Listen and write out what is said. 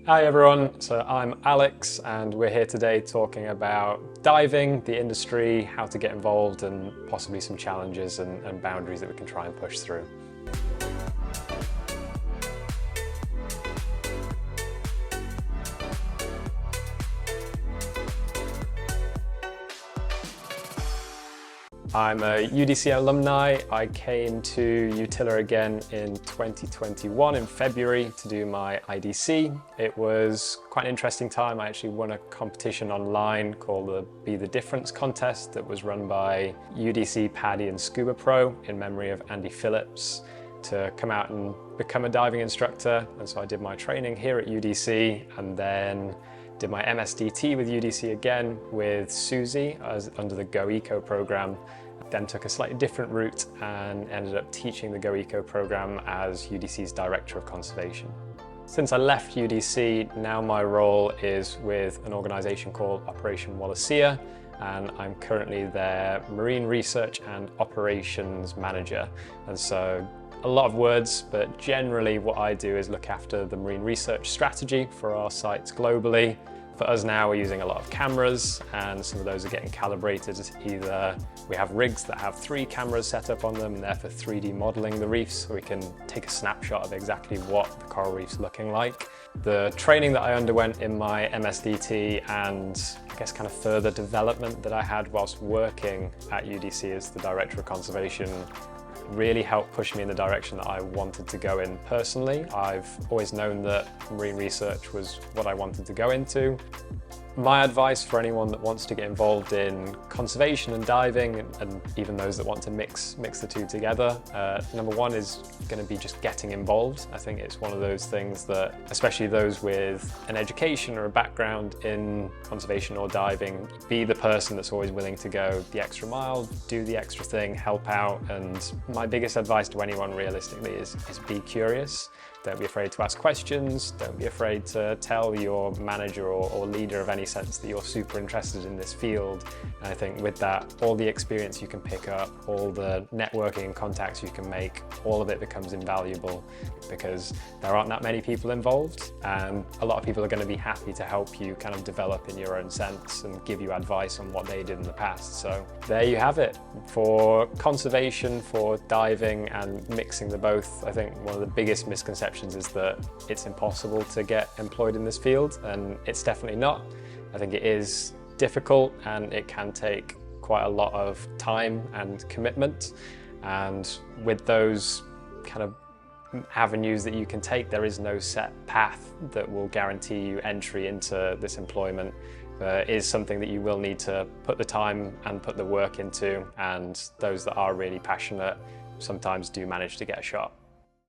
Hi everyone, so I'm Alex and we're here today talking about diving, the industry, how to get involved and possibly some challenges and boundaries that we can try and push through. I'm a UDC alumni. I came to Utila again in 2021 in February to do my IDC. It was quite an interesting time. I actually won a competition online called the Be the Difference contest that was run by UDC PADI and SCUBA Pro in memory of Andy Phillips to come out and become a diving instructor. And so I did my training here at UDC and then did my MSDT with UDC again with Susie under the Go Eco program. Then took a slightly different route and ended up teaching the Go Eco program as UDC's Director of Conservation. Since I left UDC, now my role is with an organisation called Operation Wallacea, and I'm currently their Marine Research and Operations Manager. And so a lot of words, but generally what I do is look after the marine research strategy for our sites globally. For us now, we're using a lot of cameras and some of those are getting calibrated. Either we have rigs that have 3 cameras set up on them and therefore 3D modeling the reefs so we can take a snapshot of exactly what the coral reef's looking like. The training that I underwent in my MSDT and I guess kind of further development that I had whilst working at UDC as the Director of Conservation really helped push me in the direction that I wanted to go in personally. I've always known that marine research was what I wanted to go into. My advice for anyone that wants to get involved in conservation and diving, and even those that want to mix the two together, number one is going to be just getting involved. I think it's one of those things that, especially those with an education or a background in conservation or diving, be the person that's always willing to go the extra mile, do the extra thing, help out. And my biggest advice to anyone realistically is be curious. Don't be afraid to ask questions. Don't be afraid to tell your manager or leader of any sense that you're super interested in this field. And I think with that, all the experience you can pick up, all the networking and contacts you can make, all of it becomes invaluable because there aren't that many people involved and a lot of people are going to be happy to help you kind of develop in your own sense and give you advice on what they did in the past. So there you have it. For conservation, for diving and mixing the both, I think one of the biggest misconceptions is that it's impossible to get employed in this field, and it's definitely not. I think it is difficult and it can take quite a lot of time and commitment, and with those kind of avenues that you can take, there is no set path that will guarantee you entry into this employment. It is something that you will need to put the time and put the work into, and those that are really passionate sometimes do manage to get a shot.